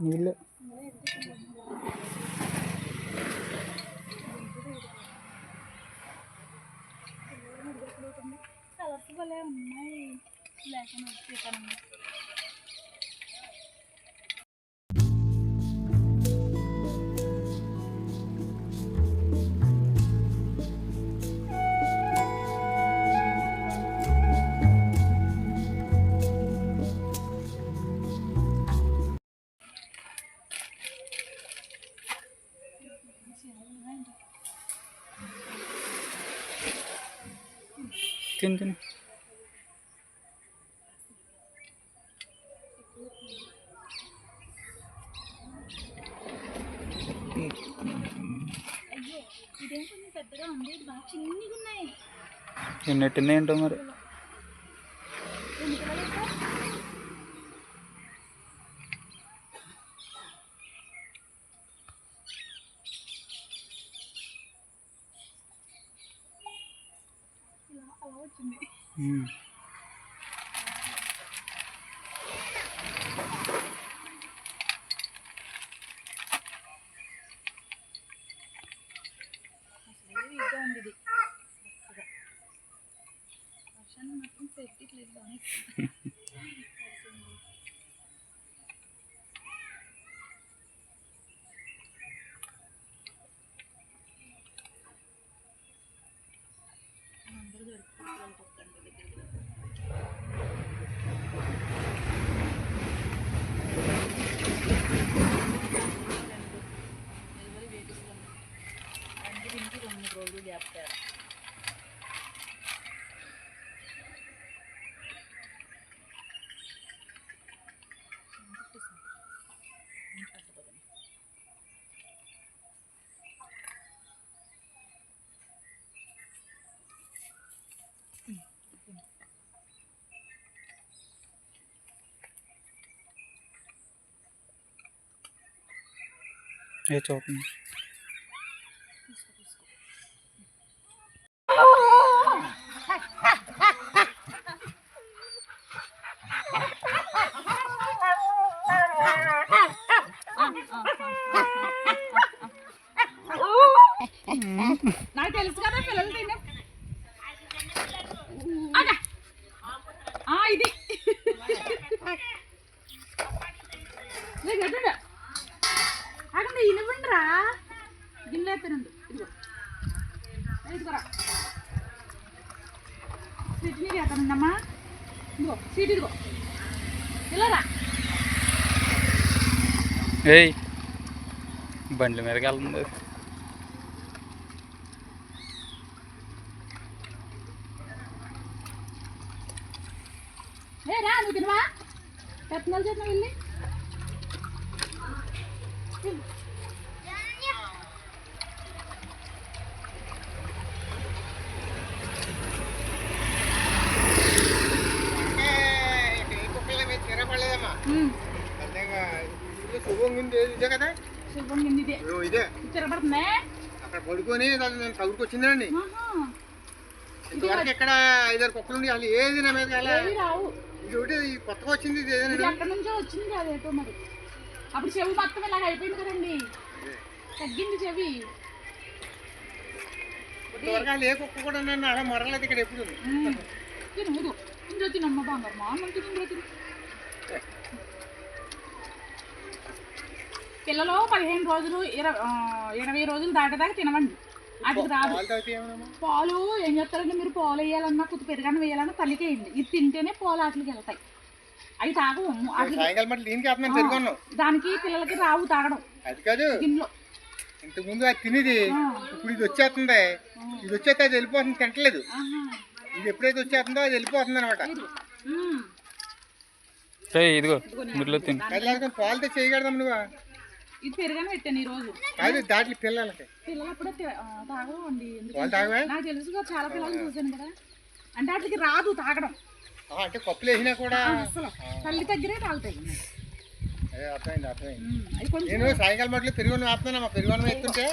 నీళ్ళు కలర్స్ భలే ఉన్నాయి లేకుండా తిని తిని ఇదేం కొంచెం పెద్దగా ఉంది, ఇది బాగా చిన్నగా ఉన్నాయి. ఎన్నెట్టున్నాయి ఏంటో మరి. అలా వచ్చింది. వర్షాన్ని మాత్రం సేఫ్టీ ప్లేస్ బాగా అందరూ జరుపుకుంటారు. దీనికి 2-3 రోజులు గ్యాప్ తేడా. ఏ చూడండి నాకు తెలుసు కదా పిల్లలు తినే ఇది అక్కడ ఇనివ్వండిరా గిన్నెత్తనండి. ఇదిగో ఇదిగోరా స్వీట్ నీకు ఎత్తనండమ్మా. ఇదిగో స్వీట్ ఇదిగో పిల్లరా. ఏయ్ బండ్ల మీదకి వెళ్తుంది. ఏ రా నువ్వు తినవా పెత్తనాలు చేసిన వెళ్ళి తిరగబడుతుంది. అక్కడ పడుకొని నేను తగుడికి వచ్చిందండి. ఇంతవరకు ఇక్కడ 5-6 కుక్కలు ఉండి అసలు ఏది నా మీద రావు. ఇది ఒకటి కొత్తగా వచ్చింది. ఇది ఎక్కడి నుంచో వచ్చింది అదేటో మరి. అప్పుడు చెవి మొత్తం ఇలాగ అయిపోయింది కదండి, తగ్గింది చెవి. ఇంతవరకు ఏ కుక్క కూడా నన్ను అలా మొరలేదు ఇక్కడ ఎప్పుడు. తిను ఇందులో తినమ్మ బంగారు మా అమ్మ తిని ఇందులో తిను. పిల్లలు 15 రోజులు 20 రోజులు దాటేదాకా తినవండి. అది రాదు. పాలు ఏం చేస్తారంటే మీరు పాలు వేయాలన్నా కొద్ది పెరుగన్న వేయాలన్నా తల్లికి వేయండి. ఇది తింటేనే పాలు వాటికి వెళ్తాయి. అవి తాగవు. దానికి పిల్లలకి రావు తాగడం. అది కాదు దీనిలో ఇంతకు ముందు అది తినేది, ఇప్పుడు ఇది వచ్చేస్తుంది. ఇది వచ్చేస్తే అది వెళ్ళిపోతుంది, తింటలేదు. ఇది ఎప్పుడైతే వచ్చేస్తుందో అది వెళ్ళిపోతుంది అనమాట. ఇదిగో మీరు తిని పాలతో చేయగలదాం నువ్వు. ఇది పెరుగని పెట్టాను ఈ రోజు. అది దాంట్లో పిల్లలకి పిల్లలు అప్పుడే తాగవండి. నాకు తెలుసు కదా, చాలా పిల్లలు చూసాను కదా. అంటే వాటికి రాదు తాగడం. అంటే పప్పులు వేసినా కూడా అసలు తల్లి దగ్గరే తాగుతాయి. అర్థమైంది. నేను సాయంకాలం మట్లు పెరుగును వేస్తున్నాను. పెరుగును వేస్తుంటే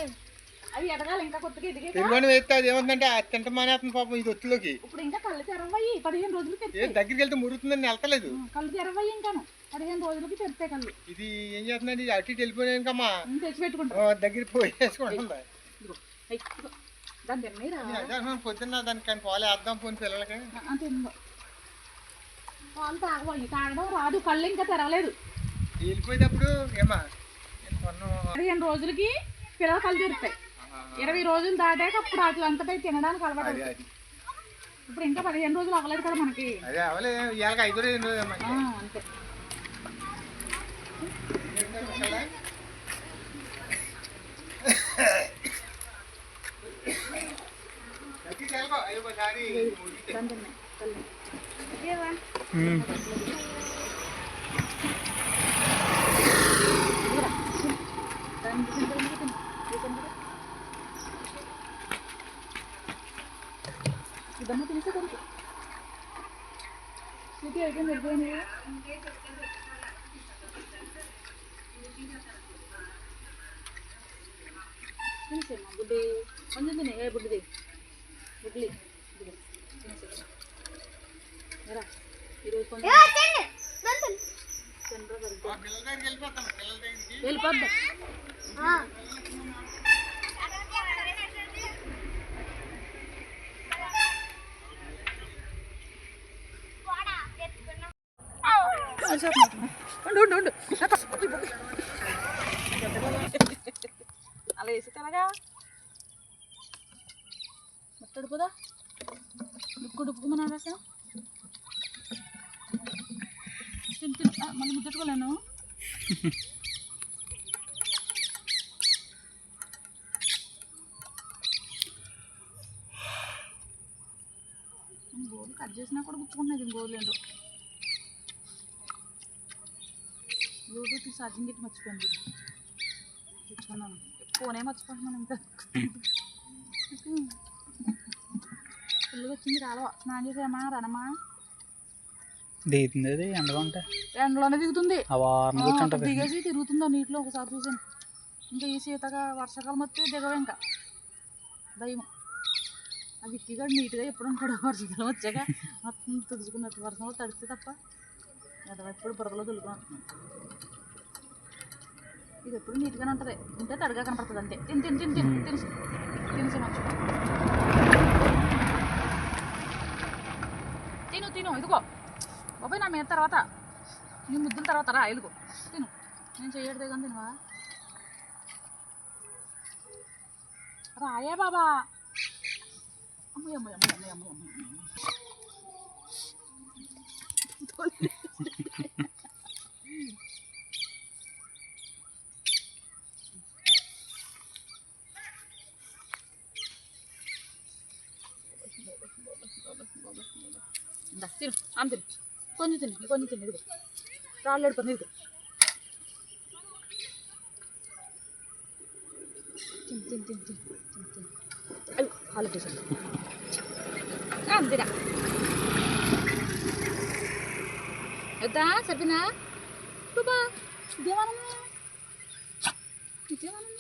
అవి ఎదగాలి ఇంకా కొత్తగా ఎదిగే పెరుగన్నం వేస్తే అది ఏముందంటే అది తింట మానేస్తుంది పాపం ఇది ఒత్తులోకి. ఇప్పుడు ఇంకా కళ్ళు తెరవయ్యి 15 రోజులు తెరుస్తాయి. దగ్గరికి వెళ్తే మురుగుతుందని వెళ్తలేదు. కళ్ళు తెరవయ్యి ఇంకాను 15 రోజులకి తెరుస్తాయి కళ్ళు. ఇది ఏం చేస్తుందండి ఇది అటు ఇటు వెళ్ళిపోయాకమ్మా తెచ్చి పెట్టుకుంటా దగ్గర పోయేసుకుంటుంది. దాని తిన్నీరా పొద్దున్న దానికి కానీ పాలు వేద్దాం పోని పిల్లలకి అంతే. పాలు తాగబోయి తాగడం రాదు, కళ్ళు ఇంకా తెరవలేదు. వెళ్ళిపోయేటప్పుడు ఏమా 15 రోజులకి పిల్లల కళ్ళు తెరుస్తాయి. 20 రోజులు దాటాక అప్పుడు అట్లా అంతపై తినడానికి అలవాటు. ఇప్పుడు ఇంకా 15 రోజులు అవ్వలేదు కదా మనకి. అదే అవలేదు ఇవాళ 5 రోజులు అంతే. ఇదమ్మా తీసేదానికి సిటీ అయితే వెళ్ళిపోయింది. తినేసేమ్మా బుడ్డి కొంచెం తినే. ఏ బుడ్డిది బుడ్లి ఎరా ఈరోజు కొంచెం వెళ్ళిపోద్దా. అలా వేసి తెలగా ముట్టడిపోదా డుక్కుమన్నాడు అసలు మళ్ళీ ముద్దట్టుకోలేను. గోర్లు కట్ చేసినా కూడా గుచ్చుకుంటున్నాయి గోర్లు ఏంటో. బ్లూటూత్ ఛార్జింగ్ గిట్ మర్చిపోయింది తెచ్చుకున్నాను. ఫోనే మర్చిపోతున్నాను ఇంకా. ఫుల్గా వచ్చింది కాలువ. స్నానం చేసామా రనమా దిగుతుంది అది ఎండగా ఉంటే ఎండలోనే దిగుతుంది. దిగేసి తిరుగుతుందో నీటిలో ఒకసారి చూసాను. ఇంకా ఈ శీతగా వర్షాకాలం వస్తే దిగవు ఇంకా భయం. ఆ విక్కిగా నీట్గా ఎప్పుడు ఉంటాడు వర్షాకాలం వచ్చాక మొత్తం తుడుచుకున్నట్టు వర్షంలో తడిస్తే తప్ప ఎప్పుడు బురదలో తులుకున్నాను. ఇది ఎప్పుడు నీట్గానే ఉంటుంది, ఉంటే తడిగా కనపడుతుంది అంతే. తిని తిని తిని తిని తిని తినేసి మంచి తిను తిను. ఇదిగో బాబాయ్ నా మీద తర్వాత నీ ముద్దుల తర్వాత రా ఇదిగో తిను. నేను చేయడదే కానీ తినవా రాయే బాబా. అమ్మాయి అమ్మాయి అమ్మాయి అమ్మాయి అమ్మాయి అమ్మాయి తిను ఆమె తిను కొంచెం తిను కొంచెం తిను. ఇదిగో రాళ్ళు పని ఇదిగో తిను తిను తిను తిను తిను తిను. అయ్యో హాలు చేసాను అంతేనా వద్దా సరిపోయినా బాబా. ఇదేమన్నా ఇదేమన్నా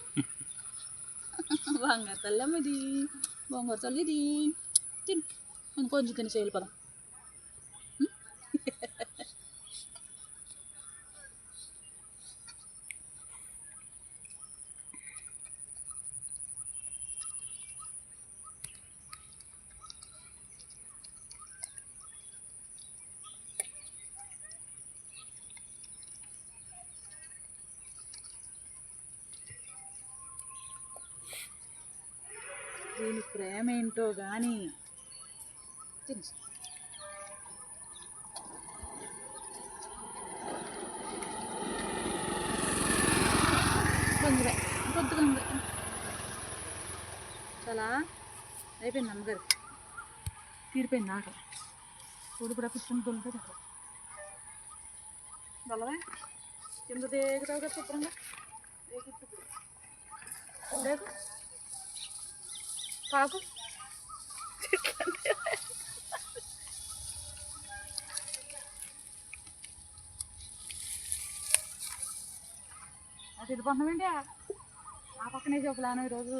బంగారు తల్లమ్మ ఇది బంగారు తల్లి ఇది. తిను ఇంకొంచెం తిని చేయాలి పదం. దీని ప్రేమ ఏంటో కానీ తెలుసు. కొద్దిగా కొద్దిగా ఉంది చాలా అయిపోయింది. అమ్మగారు తీరిపోయింది ఆట. చూడు కూడా కూర్చొని దొల్లిపోయి అక్కడ దొల్లవే కింద దేగుతావు కదా శుభ్రంగా దేగు కాకు. అది ఇది పొందమండి ఆ పక్కనే చెప్పలాను ఈరోజు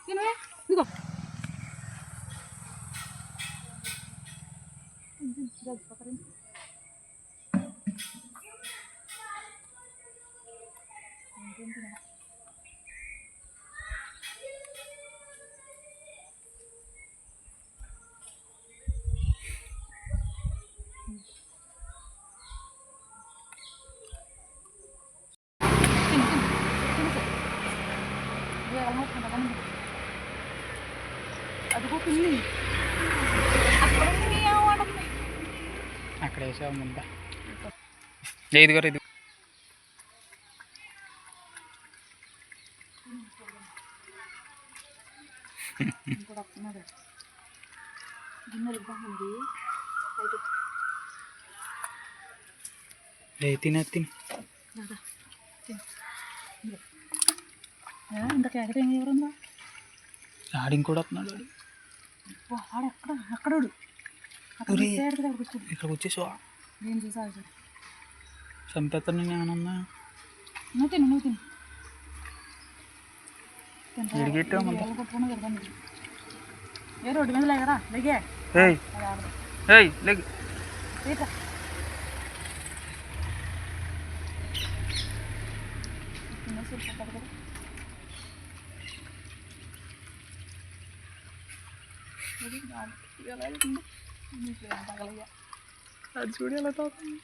తినవే ఇదిగో అదిగో పిల్లి అక్కడ ఏమంటుంది అక్కడ వేసావు ముందా ఇదిగో ఇది ఇంకోటి వస్తున్నాడు గిన్నెలు బాగుంది తిన తిని ఇంత కేకట ఏమి ఎవరుందా ఆడింకోటి వస్తున్నాడు వాడు అక్కడోడు అక్కడ ఇక్కడ వచ్చేసావా నేను చూసా సార్ చంపేస్తాను నేను ఏమన్నా నువ్వు తిను విడిగెట్టావు ముందు కొట్టుకుని తిరగండి ఏ రోడ్డు మీద లేకరా లేగే ఏయ్ లేక రేపా అది చూడు ఎలా తాగుతుంది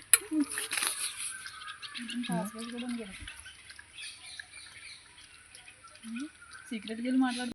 సీక్రెట్గా వెళ్ళి మాట్లాడు